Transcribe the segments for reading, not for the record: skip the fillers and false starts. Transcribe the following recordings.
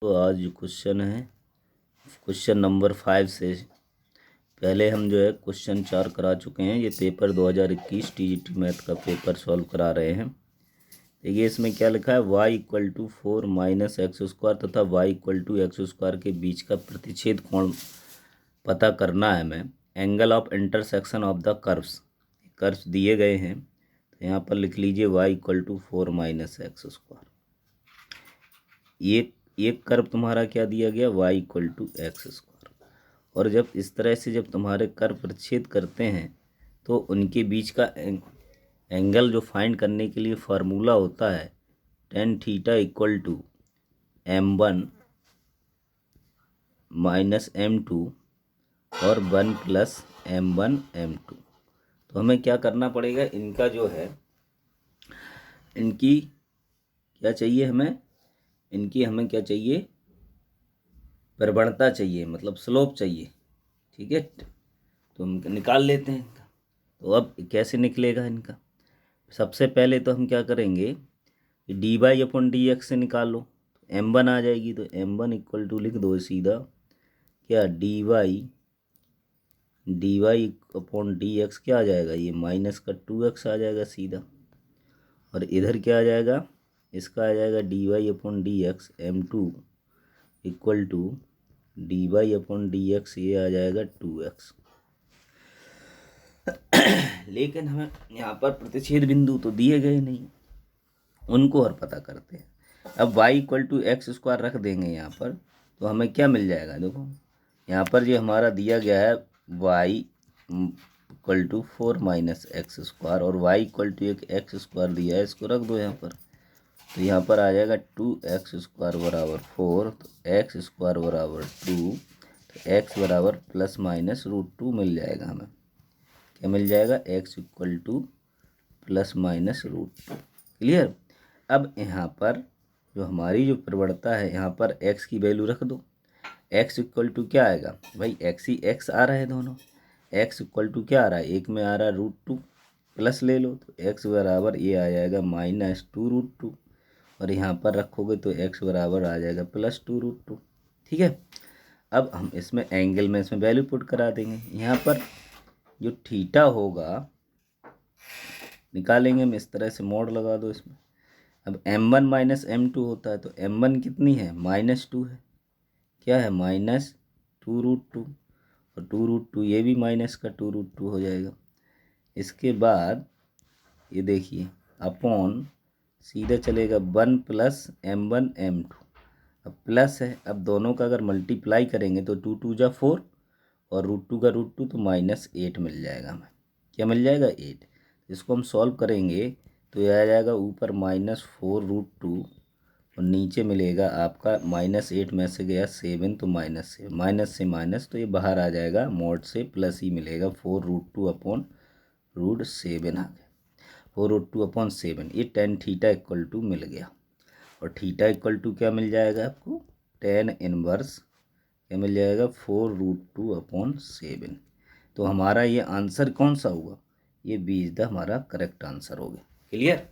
तो आज जो क्वेश्चन है क्वेश्चन नंबर 5 से पहले हम जो है क्वेश्चन 4 करा चुके हैं। ये पेपर 2021 टीजीटी मैथ का पेपर सॉल्व करा रहे हैं। देखिए इसमें क्या लिखा है, y=4 - x² तथा y=x² के बीच का प्रतिच्छेद कोण पता करना है हमें। Angle of intersection of the curves, curves दिए गए हैं तो यहाँ पर लिख लीजिए y=4 - x²। ये कर्व तुम्हारा क्या दिया गया, y=x²। और जब इस तरह से जब तुम्हारे कर्व प्रतिच्छेद करते हैं तो उनके बीच का एंगल जो फाइंड करने के लिए फार्मूला होता है tan θ = m1 - m2 और 1 + m1 m2। तो हमें क्या करना पड़ेगा, इनका जो है इनकी क्या चाहिए हमें, हमें क्या चाहिए, प्रवणता चाहिए, मतलब स्लोप चाहिए। ठीक है, तो हम निकाल लेते हैं इनका। तो अब कैसे निकलेगा इनका, सबसे पहले तो हम क्या करेंगे, dy/dx से निकालो तो m1 आ जाएगी। तो m1 = लिख दो सीधा क्या, dy/dx क्या आ जाएगा, ये -2x आ जाएगा सीधा। और इधर क्या आ जाएगा, इसका आ जाएगा dy/dx m2 = dy/dx, ये आ जाएगा 2x। लेकिन हमें यहाँ पर प्रतिच्छेद बिंदु तो दिए गए नहीं, उनको और पता करते हैं। अब y=x² रख देंगे यहाँ पर, तो हमें क्या मिल जाएगा, देखो यहाँ पर जो हमारा दिया गया है y=4 - x² और y=x² दिया है, इसको रख दो यहाँ पर। तो यहाँ पर आ जाएगा 2x² = 4, तो x² = 2, तो x बराबर ±√2 मिल जाएगा हमें। क्या मिल जाएगा, x = ±√2। क्लियर। अब यहाँ पर जो हमारी जो प्रवणता है, यहाँ पर x की वैल्यू रख दो। x = क्या आएगा भाई, x ही x आ रहा है दोनों। x = क्या आ रहा है, एक में आ रहा है √2, प्लस ले लो तो x बराबर ये आ जाएगा -2√2, और यहाँ पर रखोगे तो x बराबर आ जाएगा +2√2। ठीक है, अब हम इसमें एंगल में इसमें वैल्यू पुट करा देंगे। यहाँ पर जो थीटा होगा निकालेंगे हम, इस तरह से मोड लगा दो इसमें। अब m1 - m2 होता है, तो m1 कितनी है, -2 है, क्या है -2√2, और 2√2 ये भी -2√2 हो जाएगा। इसके बाद ये देखिए अपॉन सीधे चलेगा 1 + m1 m2। अब प्लस है, अब दोनों का अगर मल्टीप्लाई करेंगे तो 2 × 2 = 4 और √2 का √2 तो -8 मिल जाएगा हमें। क्या मिल जाएगा, 8। इसको हम सॉल्व करेंगे तो यह आ जाएगा ऊपर -4√2 और नीचे मिलेगा आपका -8 में से गया 7, तो माइनस से माइनस, तो ये बाहर आ जाएगा, मोड से प्लस ही मिलेगा, 4√2/√7 आ गया, 4√2/7। ये tan θ = मिल गया। और थीटा = क्या मिल जाएगा आपको, tan 1 क्या मिल जाएगा, 4√2/7। तो हमारा ये आंसर कौन सा हुआ, ये बी इज द हमारा करेक्ट आंसर हो गया। क्लियर।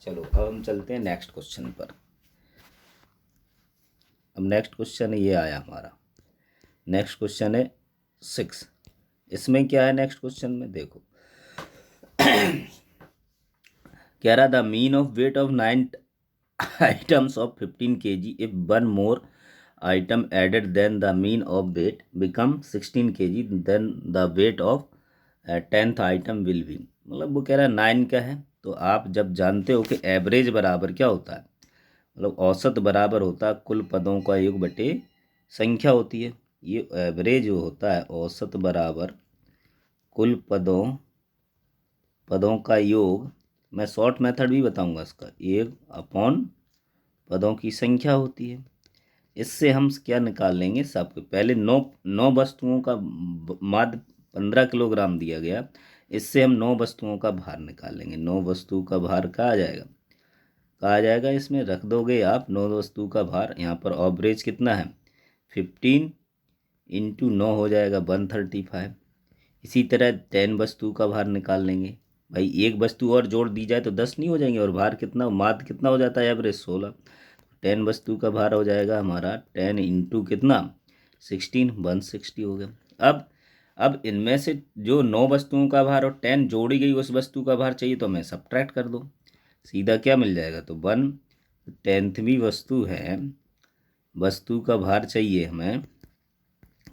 चलो अब हम चलते हैं नेक्स्ट क्वेश्चन पर। अब नेक्स्ट क्वेश्चन ये आया हमारा, नेक्स्ट क्वेश्चन है 6। इसमें क्या है, नेक्स्ट क्वेश्चन में देखो कह रहा, the mean of weight of 9 items of 15 kg if one more item added then the mean of weight become 16 kg, then the weight of 10th item will be। मतलब वो कह रहा है 9 का है, तो आप जब जानते हो कि एवरेज बराबर क्या होता है, मतलब औसत बराबर होता है कुल पदों का योग बटे संख्या होती है। ये एवरेज जो होता है औसत बराबर कुल पदों का योग, मैं शॉर्ट मेथड भी बताऊंगा इसका, 1/, पदों की संख्या होती है। इससे हम क्या निकाल लेंगे, सबके पहले 9 वस्तुओं का माध्य 15 किलोग्राम दिया गया, इससे हम 9 वस्तुओं का भार निकाल लेंगे। 9 वस्तु का भार कहाँ आ जाएगा, इसमें रख दोगे आप 9 वस्तु का भार। यहाँ पर एवरेज कितना है, 15 × 9 हो जाएगा 135। इसी तरह 10 वस्तु का भार निकाल लेंगे। भाई एक वस्तु और जोड़ दी जाए तो 10 नहीं हो जाएंगे, और भार कितना, माध्य कितना हो जाता है एवरेज 16। 10 वस्तु का भार हो जाएगा हमारा 10 इंटू कितना 16, 160 हो गया। अब इनमें से जो 9 वस्तुओं का भार और 10 जोड़ी गई उस वस्तु का भार चाहिए तो हमें सब्ट्रैक्ट कर दो, सीधा क्या मिल जाएगा, तो 1/10वीं वस्तु है, वस्तु का भार चाहिए हमें,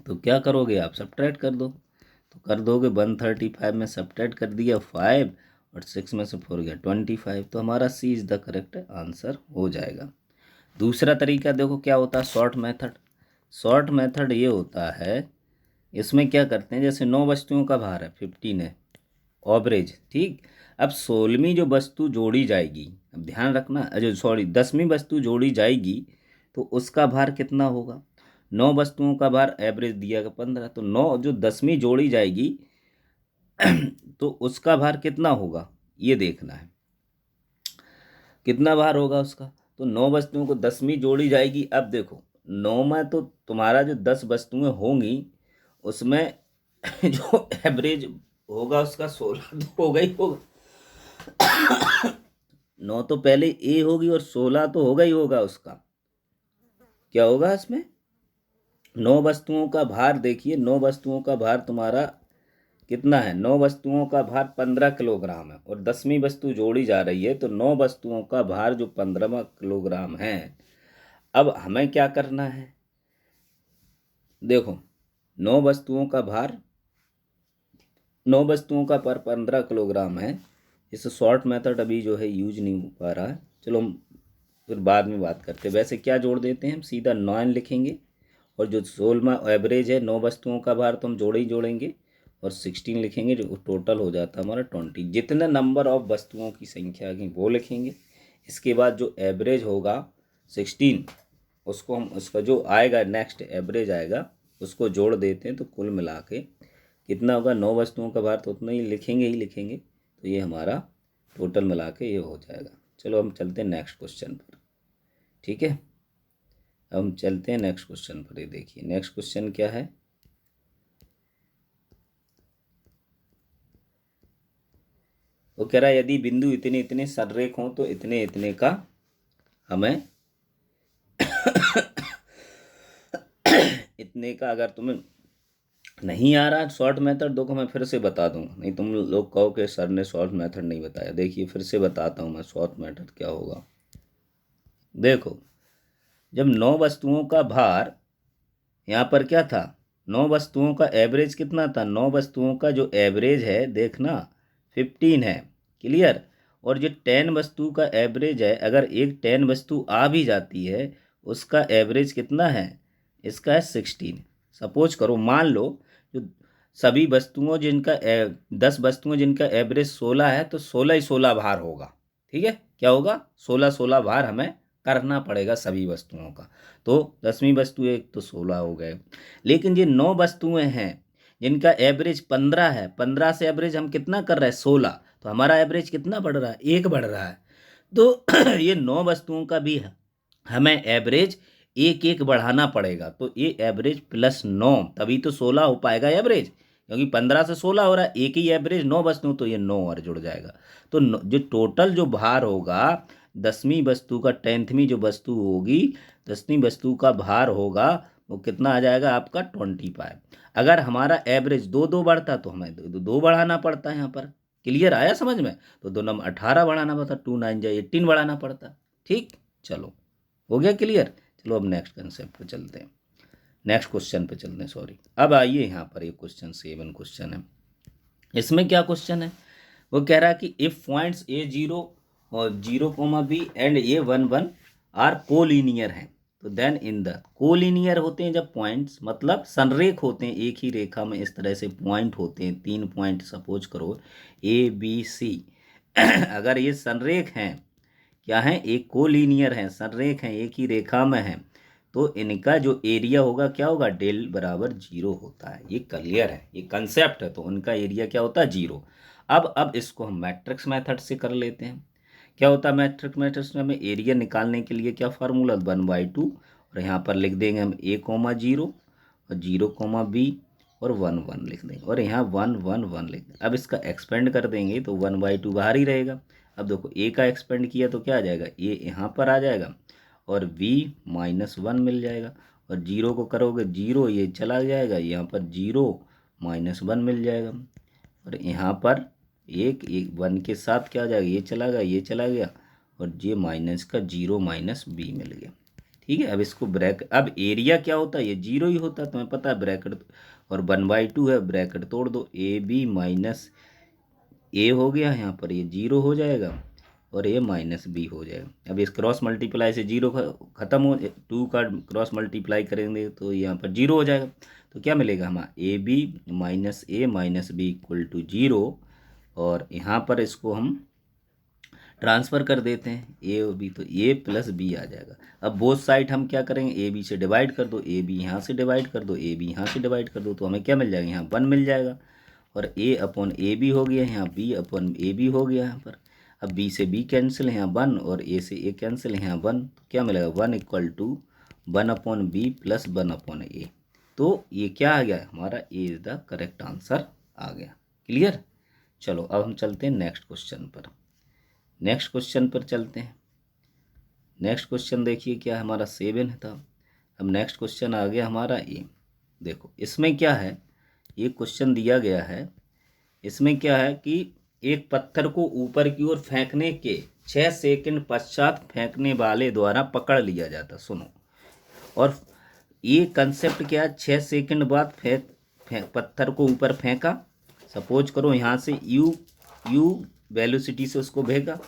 तो क्या करोगे आप सब्ट्रैक्ट कर दो, तो कर दोगे 135 में सब्ट्रैक्ट कर दिया 5 और 6 में से 4 गया 25, तो हमारा सी इज़ द करेक्ट आंसर हो जाएगा। दूसरा तरीका देखो क्या होता है, शॉर्ट मेथड। शॉर्ट मेथड ये होता है, इसमें क्या करते हैं, जैसे 9 वस्तुओं का भार है 15 है एवरेज, ठीक। अब 16वीं जो वस्तु जोड़ी जाएगी, अब ध्यान रखना, जो 10वीं वस्तु जोड़ी जाएगी तो उसका भार कितना होगा, 9 वस्तुओं का भार एवरेज दिया गया 15, तो 9 जो 10वीं जोड़ी जाएगी तो उसका भार कितना होगा ये देखना है, कितना भार होगा उसका, तो 9 वस्तुओं को 10वीं जोड़ी जाएगी। अब देखो 9 में तो तुम्हारा जो 10 वस्तुएं होंगी उसमें जो एवरेज होगा उसका 16 तो होगा ही होगा 9 तो पहले ए होगी और 16 तो होगा ही होगा, उसका क्या होगा इसमें 9 वस्तुओं का भार, देखिए 9 वस्तुओं का भार तुम्हारा कितना है, 9 वस्तुओं का भार 15 किलोग्राम है और 10वीं वस्तु जोड़ी जा रही है, तो 9 वस्तुओं का भार जो 15 किलोग्राम है। अब हमें क्या करना है, देखो 9 वस्तुओं का भार, 9 वस्तुओं का पर 15 किलोग्राम है, इस शॉर्ट मेथड अभी जो है यूज नहीं हो पा रहा है, चलो हम फिर बाद में बात करते हैं। वैसे क्या जोड़ देते हैं हम, सीधा 9 लिखेंगे और जो 16वां एवरेज है 9 वस्तुओं का भार तो हम जोड़े ही जोड़ेंगे और 16 लिखेंगे, जो टोटल हो जाता है हमारा 20। जितने नंबर ऑफ वस्तुओं की संख्या की वो लिखेंगे, इसके बाद जो एवरेज होगा 16 उसको हम, उसका जो आएगा नेक्स्ट एवरेज आएगा उसको जोड़ देते हैं, तो कुल मिला के कितना होगा, 9 वस्तुओं का भार तो उतना ही लिखेंगे, तो ये हमारा टोटल मिला के ये हो जाएगा। चलो हम चलते हैं नेक्स्ट क्वेश्चन पर, ठीक है। अब हम चलते हैं नेक्स्ट क्वेश्चन पर, ये देखिए नेक्स्ट क्वेश्चन क्या है, वो कह रहा है यदि बिंदु इतने इतने संरेख हों तो इतने इतने का हमें इतने का, अगर तुम्हें नहीं आ रहा शॉर्ट मेथड देखो मैं फिर से बता दूं, नहीं तुम लोग कहो कि सर ने शॉर्ट मेथड नहीं बताया, देखिए फिर से बताता हूं मैं शॉर्ट मेथड क्या होगा। देखो जब 9 वस्तुओं का भार, यहाँ पर क्या था, 9 वस्तुओं का एवरेज कितना था, 9 वस्तुओं का जो एवरेज है देखना 15 है, क्लियर, और जो 10 वस्तु का एवरेज है, अगर एक 10 वस्तु आ भी जाती है उसका एवरेज कितना है, इसका है 16। सपोज करो मान लो जो सभी वस्तुओं जिनका 10 वस्तुएं जिनका एवरेज 16 है, तो 16 ही 16 भार होगा, ठीक है, क्या होगा 16 भार हमें करना पड़ेगा सभी वस्तुओं का, तो 10वीं वस्तु एक तो 16 हो गए। लेकिन ये 9 वस्तुएं हैं जिनका एवरेज 15 है, 15 से एवरेज हम कितना कर रहे हैं 16, तो हमारा एवरेज कितना बढ़ रहा है, 1 बढ़ रहा है, तो ये 9 वस्तुओं का भी हमें एवरेज 1 बढ़ाना पड़ेगा, तो ये एवरेज +9 तभी तो 16 हो पाएगा एवरेज, क्योंकि 15 से 16 हो रहा है, एक ही एवरेज 9 वस्तु, तो ये 9 और जुड़ जाएगा, तो जो टोटल जो भार होगा 10वीं वस्तु का, 10वीं जो वस्तु होगी 10वीं वस्तु का भार होगा वो कितना आ जाएगा आपका 25। अगर हमारा एवरेज 2 बढ़ता तो हमें 2 बढ़ाना पड़ता है, यहाँ पर क्लियर आया समझ में, तो 2 नंबर 18 बढ़ाना पड़ता, 2 9 जा 18 बढ़ाना पड़ता, ठीक। चलो हो गया क्लियर। चलो अब नेक्स्ट कंसेप्ट पे चलते हैं, नेक्स्ट क्वेश्चन पे चलते हैं, सॉरी। अब आइए यहाँ पर एक क्वेश्चन 7 क्वेश्चन है, इसमें क्या क्वेश्चन है, वो कह रहा है कि इफ पॉइंट्स A0 और 0, B and A11 are collinear हैं, तो देन इन द, कोलिनियर होते हैं जब पॉइंट्स, मतलब संरेख होते हैं, एक ही रेखा में इस तरह से पॉइंट होते हैं, 3 पॉइंट सपोज करो ABC अगर ये संरेख हैं, क्या है, एक कोलिनियर है, संरेख हैं, एक ही रेखा में है, तो इनका जो एरिया होगा क्या होगा, डेल बराबर 0 होता है, ये क्लियर है, ये कंसेप्ट है, तो उनका एरिया क्या होता है 0। अब इसको हम मैट्रिक्स मेथड से कर लेते हैं। क्या होता है मैट्रिक्स मेथड में, हमें एरिया निकालने के लिए क्या फार्मूला 1/2, और यहाँ पर लिख देंगे हम A,0 और 0,B और 1 1 लिख देंगे, और यहाँ 1 1 1 लिख देंगे। अब इसका एक्सपेंड कर देंगे तो 1/2 बाहर ही रहेगा। अब देखो ए का एक्सपेंड किया तो क्या आ जाएगा, ए यहाँ पर आ जाएगा और v -1 मिल जाएगा। और जीरो को करोगे जीरो, ये चला जाएगा, यहाँ पर 0 -1 मिल जाएगा। और यहाँ पर एक 1 के साथ क्या हो जाएगा, ये चला गया, ये चला गया, और ये माइनस का 0 -b मिल गया। ठीक है, अब इसको अब एरिया क्या होता है, ये 0 ही होता है, तुम्हें पता है, ब्रैकेट और 1/2 है, ब्रैकेट तोड़ दो, AB माइनस ए हो गया, यहाँ पर ये 0 हो जाएगा और ये -b हो जाएगा। अब इस क्रॉस मल्टीप्लाई से 0 खत्म हो, 2 का क्रॉस मल्टीप्लाई करेंगे तो यहाँ पर 0 हो जाएगा। तो क्या मिलेगा हमारा, AB minus A minus B equal to 0। और यहाँ पर इसको हम ट्रांसफ़र कर देते हैं ए और बी, तो ए प्लस बी आ जाएगा। अब बोथ साइड हम क्या करेंगे, ए बी से डिवाइड कर दो, ए बी यहाँ से डिवाइड कर दो, ए बी यहाँ से डिवाइड कर दो, तो हमें क्या मिल जाएगा, यहाँ 1 मिल जाएगा। और ए अपॉन ए बी हो गया, यहाँ बी अपॉन ए बी हो गया यहाँ पर। अब बी से बी कैंसिल है, यहाँ 1, और ए से ए कैंसिल है, यहाँ 1, तो क्या मिलेगा, 1 equal to 1 upon B plus 1 upon A. तो ये क्या आ गया हमारा, A is the correct answer आ गया। क्लियर। चलो अब हम चलते हैं नेक्स्ट क्वेश्चन पर। नेक्स्ट क्वेश्चन पर चलते हैं। नेक्स्ट क्वेश्चन देखिए क्या हमारा 7 था। अब नेक्स्ट क्वेश्चन आ गया हमारा ये। देखो इसमें क्या है, ये क्वेश्चन दिया गया है, इसमें क्या है कि एक पत्थर को ऊपर की ओर फेंकने के 6 सेकंड पश्चात फेंकने वाले द्वारा पकड़ लिया जाता। सुनो, और ये कंसेप्ट क्या है, 6 सेकंड बाद पत्थर को ऊपर फेंका, सपोज करो यहाँ से यू वेलोसिटी से उसको भेगा,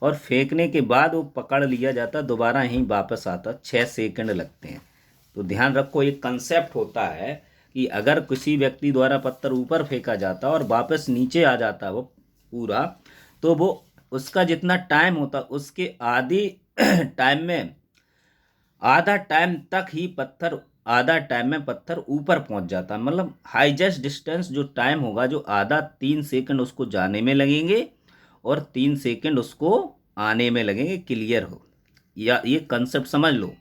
और फेंकने के बाद वो पकड़ लिया जाता, दोबारा यहीं वापस आता, 6 सेकंड लगते हैं। तो ध्यान रखो, एक कंसेप्ट होता है कि अगर किसी व्यक्ति द्वारा पत्थर ऊपर फेंका जाता और वापस नीचे आ जाता वो पूरा, तो वो उसका जितना टाइम होता उसके आधे टाइम में, आधा टाइम तक ही पत्थर, आधा टाइम में पत्थर ऊपर पहुंच जाता है। मतलब हाईएस्ट डिस्टेंस जो टाइम होगा, जो आधा 3 सेकंड उसको जाने में लगेंगे और 3 सेकंड उसको आने में लगेंगे। क्लियर हो, या ये कंसेप्ट समझ लो।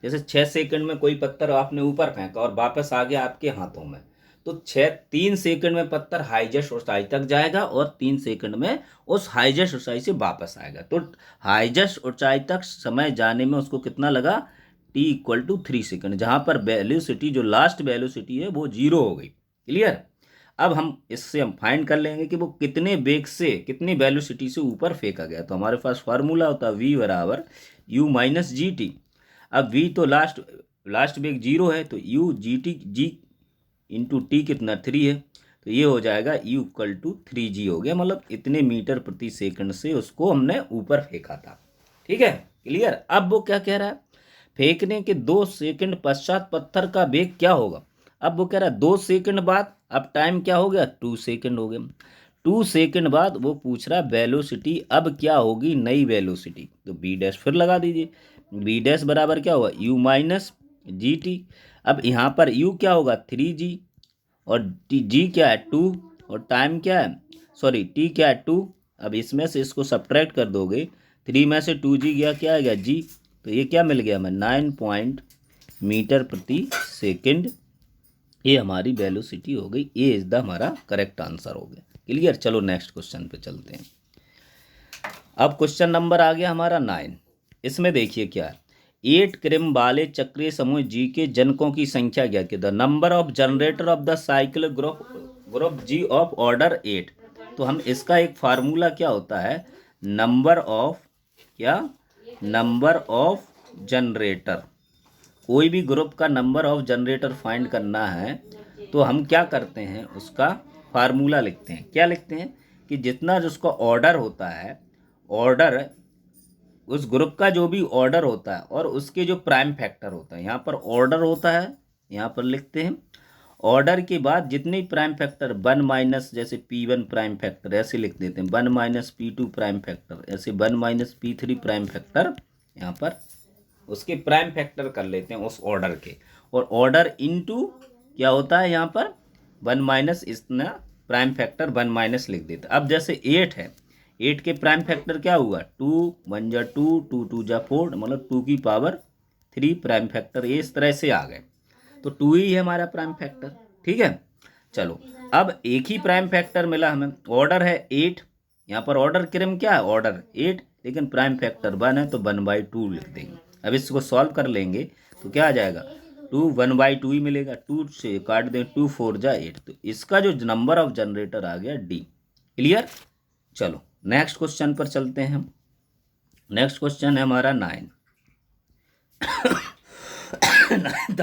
जैसे 6 सेकंड में कोई पत्थर आपने ऊपर फेंका और वापस आ गया आपके हाथों में, तो 3 सेकंड में पत्थर हाईएस्ट ऊंचाई तक जाएगा और 3 सेकंड में उस हाईएस्ट ऊंचाई से वापस आएगा। तो हाईएस्ट ऊंचाई तक समय जाने में उसको कितना लगा, t इक्वल टू 3 सेकंड, जहाँ पर वेलोसिटी, जो लास्ट वेलोसिटी है वो 0 हो गई। क्लियर। अब हम इससे हम फाइंड कर लेंगे कि वो कितने वेग से, कितनी वेलोसिटी से ऊपर फेंका गया। तो हमारे पास फार्मूला होता है v बराबर u माइनस जी टी। अब v तो लास्ट वेग 0 है, तो u जी इंटू टी कितना 3 है, तो ये हो जाएगा u इक्वल टू 3g हो गया। मतलब इतने मीटर प्रति सेकंड से उसको हमने ऊपर फेंका था। ठीक है, क्लियर। अब वो क्या कह रहा है, फेंकने के 2 सेकंड पश्चात पत्थर का वेग क्या होगा। अब वो कह रहा है 2 सेकंड बाद, अब टाइम क्या हो गया, 2 सेकंड हो गया। 2 सेकंड बाद वो पूछ रहा है वेलोसिटी अब क्या होगी, नई वेलोसिटी। तो बी डैश फिर लगा दीजिए, बी डैश बराबर क्या होगा, u माइनस जी टी। अब यहाँ पर u क्या होगा 3g, और g क्या है 2, और टाइम क्या है, सॉरी t क्या है 2। अब इसमें से इसको सब्ट्रैक्ट कर दोगे, 3 में से 2g गया, क्या आ गया g, तो ये क्या मिल गया हमें 9 मीटर प्रति सेकंड। ये हमारी वेलोसिटी हो गई। ए इज द हमारा करेक्ट आंसर हो गया। क्लियर। चलो नेक्स्ट क्वेश्चन पे चलते हैं। अब क्वेश्चन नंबर आ गया हमारा 9। इसमें देखिए क्या है, 8 क्रम वाले चक्रीय समूह जी के जनकों की संख्या ज्ञात कीजिए। The number of generator of the cycle group G of order 8। तो हम इसका एक फार्मूला क्या होता है, नंबर ऑफ जनरेटर, कोई भी ग्रुप का नंबर ऑफ जनरेटर फाइंड करना है तो हम क्या करते हैं, उसका फार्मूला लिखते हैं। क्या लिखते हैं कि जितना जिसका ऑर्डर होता है, ऑर्डर उस ग्रुप का जो भी ऑर्डर होता है और उसके जो प्राइम फैक्टर होता है, यहाँ पर ऑर्डर होता है, यहाँ पर लिखते हैं ऑर्डर के बाद जितने प्राइम फैक्टर 1 माइनस, जैसे P1 प्राइम फैक्टर ऐसे लिख देते हैं, 1 माइनस P2 प्राइम फैक्टर, ऐसे 1 माइनस P3 प्राइम फैक्टर, यहाँ पर उसके प्राइम फैक्टर कर लेते हैं उस ऑर्डर के। और ऑर्डर इनटू क्या होता है, यहाँ पर 1 माइनस इतना प्राइम फैक्टर 1 माइनस लिख देते हैं। अब जैसे 8 है, 8 के प्राइम फैक्टर क्या हुआ 2, 1 जा 2, 2 2 जा 4, मतलब 2 की पावर 3 प्राइम फैक्टर, ये इस तरह से आ गए। तो 2 ही है हमारा प्राइम फैक्टर। ठीक है, चलो अब एक ही प्राइम फैक्टर मिला हमें, ऑर्डर है 8, यहाँ पर ऑर्डर क्रम क्या है, ऑर्डर 8, लेकिन प्राइम फैक्टर 1 है तो 1/2 लिख देंगे। अब इसको सॉल्व कर लेंगे तो क्या आ जाएगा, 2 1/2 ही मिलेगा, 2 से काट दें 2 4 जा 8, तो इसका जो नंबर ऑफ जनरेटर आ गया डी। क्लियर। चलो नेक्स्ट क्वेश्चन पर चलते हैं हम। नेक्स्ट क्वेश्चन है हमारा 9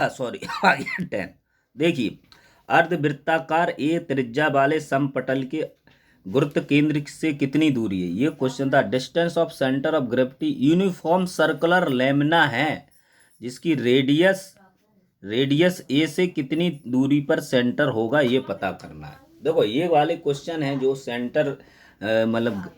सॉरी आ गया 10। देखिए, अर्धवृत्ताकार ए त्रिज्या वाले समपटल के गुरुत्व केंद्र से कितनी दूरी है, ये क्वेश्चन था। Distance of centre of gravity uniform circular lamina है जिसकी रेडियस ए से कितनी दूरी पर सेंटर होगा, ये पता करना है। देखो ये वाले क्वेश्चन हैं जो सेंटर मतलब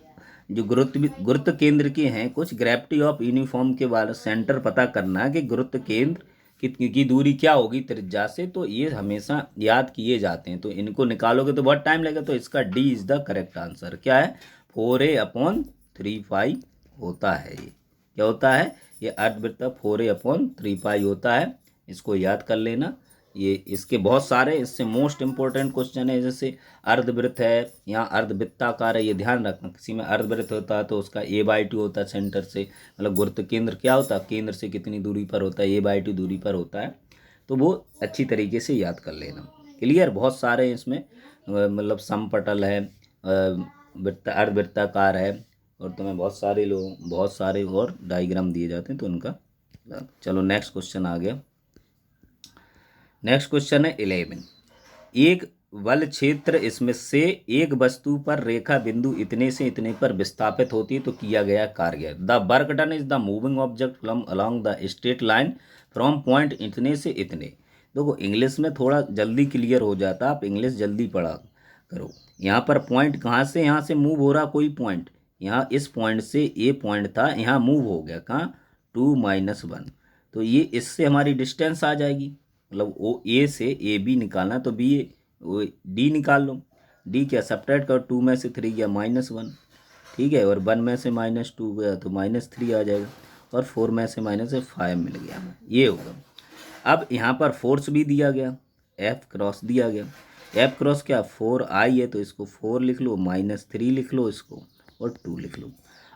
जो गुरुत्व केंद्र के हैं, कुछ ग्रेविटी ऑफ यूनिफॉर्म के बारे सेंटर पता करना है कि गुरुत्व केंद्र की दूरी क्या होगी त्रिज्या से, तो ये हमेशा याद किए जाते हैं। तो इनको निकालोगे तो बहुत टाइम लगेगा, तो इसका D is the correct answer. क्या है, 4a/3π होता है। ये क्या होता है, ये अर्धवृत्त 4a/3π होता है। इसको याद कर लेना। ये इसके बहुत सारे, इससे मोस्ट इंपॉर्टेंट क्वेश्चन है, जैसे अर्धवृत्त है, यहाँ अर्धवृत्ताकार है, ये ध्यान रखना। किसी में अर्धवृत्त होता है तो उसका a/2 होता है सेंटर से, मतलब गुरुत्व केंद्र क्या होता है, केंद्र से कितनी दूरी पर होता है, a/2 दूरी पर होता है। तो वो अच्छी तरीके से याद कर लेना। क्लियर। बहुत सारे इसमें मतलब समपटल है, अर्धवृत्ताकार है, और तुम्हें बहुत सारे और डायग्राम दिए जाते हैं तो उनका। चलो नेक्स्ट क्वेश्चन आ गया। नेक्स्ट क्वेश्चन है 11। एक बल क्षेत्र इसमें से एक वस्तु पर रेखा बिंदु इतने से इतने पर विस्थापित होती है तो किया गया कार्य। The work done is the moving object from along the straight line from point इतने से इतने। देखो इंग्लिश में थोड़ा जल्दी क्लियर हो जाता, आप इंग्लिश जल्दी पढ़ा करो। यहाँ पर पॉइंट कहाँ से, यहाँ से मूव हो रहा कोई पॉइंट, यहाँ इस पॉइंट से ए पॉइंट था, यहाँ मूव हो गया कहाँ 2 - 1, तो ये इससे हमारी डिस्टेंस आ जाएगी। मतलब ओ ए से ए बी निकालना तो बी डी निकाल लो। डी क्या, सब्ट्रैक्ट करो, 2 में से 3 गया -1, ठीक है, और 1 में से -2 गया तो -3 आ जाएगा, और 4 में से -5 मिल गया, ये होगा। अब यहाँ पर फोर्स भी दिया गया, एफ क्रॉस दिया गया। एफ क्रॉस क्या, 4I है तो इसको 4 लिख लो, -3 लिख लो इसको, और 2 लिख लो।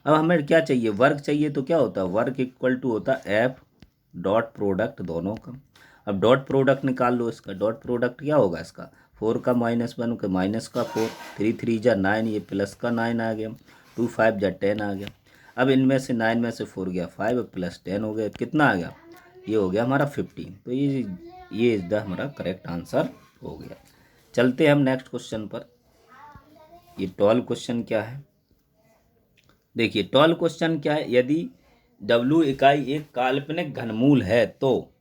अब हमें क्या चाहिए, वर्क चाहिए, तो क्या होता है, वर्क इक्वल टू होता है एफ डॉट प्रोडक्ट दोनों का। अब डॉट प्रोडक्ट निकाल लो इसका। डॉट प्रोडक्ट क्या होगा इसका, 4 का -1 का माइनस का 4, 3 3 जा 9, ये प्लस का 9 आ गया, 2 5 जा 10 आ गया। अब इनमें से 9 में से 4 गया 5, प्लस 10 हो गया, कितना आ गया, ये हो गया हमारा 15। तो ये इज द हमारा करेक्ट आंसर हो गया। चलते हैं हम नेक्स्ट क्वेश्चन पर। ये 12 क्वेश्चन क्या है, देखिए 12 क्वेश्चन क्या है, यदि W इकाई एक काल्पनिक घनमूल है तो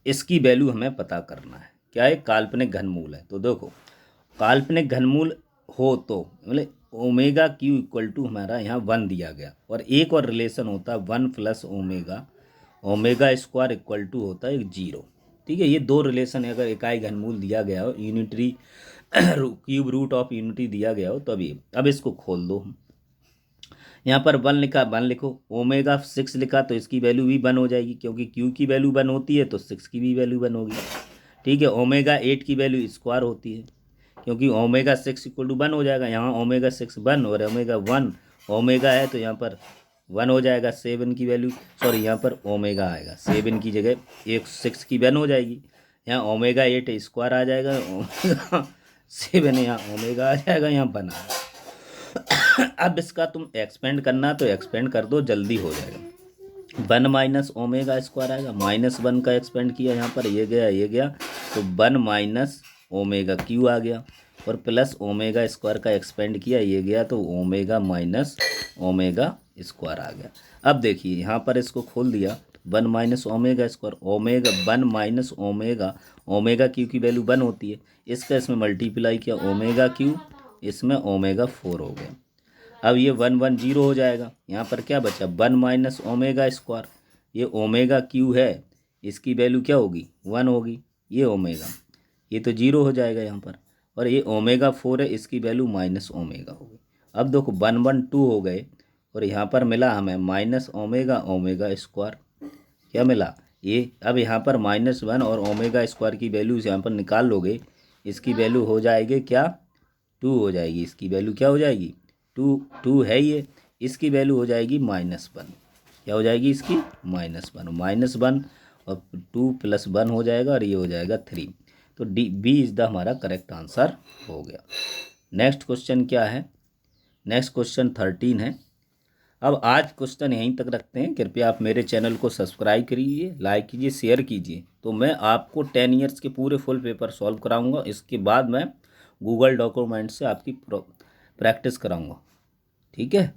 इसकी वैल्यू हमें पता करना है। क्या है, काल्पनिक घनमूल है, तो देखो काल्पनिक घनमूल हो तो मतलब ओमेगा क्यू इक्वल टू हमारा यहाँ 1 दिया गया, और एक और रिलेशन होता है 1 + ओमेगा स्क्वायर इक्वल टू होता है 0। ठीक है, ये दो रिलेशन है। अगर इकाई घनमूल दिया गया हो, unitary cube root of unity दिया गया हो, तो अब इसको खोल दो। यहाँ पर 1 लिखा, 1 लिखो, ओमेगा 6 लिखा तो इसकी वैल्यू भी 1 हो जाएगी, क्योंकि क्यू की वैल्यू 1 होती है तो 6 की भी वैल्यू 1 होगी। ठीक है, ओमेगा 8 की वैल्यू स्क्वायर होती है, क्योंकि ओमेगा 6 इक्वल टू 1 हो जाएगा। यहाँ ओमेगा 6 1 और ओमेगा 1 ओमेगा है तो यहाँ पर 1 हो जाएगा। 7 की वैल्यू, सॉरी यहाँ पर ओमेगा आएगा, 7 की जगह 6 की 1 हो जाएगी। यहाँ ओमेगा 8 स्क्वायर आ जाएगा, ओमेगा 7 यहाँ ओमेगा आ जाएगा, यहाँ 1 आएगा। अब इसका तुम एक्सपेंड करना तो एक्सपेंड कर दो, जल्दी हो जाएगा। 1 - ओमेगा स्क्वायर आएगा, -1 का एक्सपेंड किया, यहाँ पर ये गया तो 1 - ओमेगा क्यू आ गया, और प्लस ओमेगा स्क्वायर का एक्सपेंड किया, ये गया तो ओमेगा - ओमेगा स्क्वायर आ गया। अब देखिए यहाँ पर इसको खोल दिया, 1 - omega square, omega 1 - omega cube की वैल्यू 1 होती है, इसका इसमें मल्टीप्लाई किया, ओमेगा क्यू इसमें ओमेगा 4 हो गया। अब ये 1 1 0 हो जाएगा। यहाँ पर क्या बचा, 1 - ओमेगा स्क्वायर, ये ओमेगा क्यू है, इसकी वैल्यू क्या होगी 1 होगी, ये ओमेगा, ये तो 0 हो जाएगा यहाँ पर, और ये ओमेगा 4 है, इसकी वैल्यू - ओमेगा होगी। अब देखो 1 1 2 हो गए, और यहाँ पर मिला हमें -ओमेगा स्क्वायर, क्या मिला ये। अब यहाँ पर -1 और ओमेगा स्क्वायर की वैल्यू यहाँ पर निकाल लोगे, इसकी वैल्यू हो जाएगी क्या, 2 हो जाएगी। इसकी वैल्यू क्या हो जाएगी, 2 है ये, इसकी वैल्यू हो जाएगी -1। क्या हो जाएगी इसकी, -1 और 2 + 1 हो जाएगा और ये हो जाएगा 3। तो डी बी इज़ द हमारा करेक्ट आंसर हो गया। नेक्स्ट क्वेश्चन क्या है, नेक्स्ट क्वेश्चन 13 है। अब आज क्वेश्चन यहीं तक रखते हैं। कृपया आप मेरे चैनल को सब्सक्राइब करिए, लाइक कीजिए, शेयर कीजिए। तो मैं आपको 10 ईयर्स के पूरे फुल पेपर सॉल्व कराऊंगा। इसके बाद मैं गूगल डॉक्यूमेंट से आपकी प्रैक्टिस कराऊंगा। ठीक है।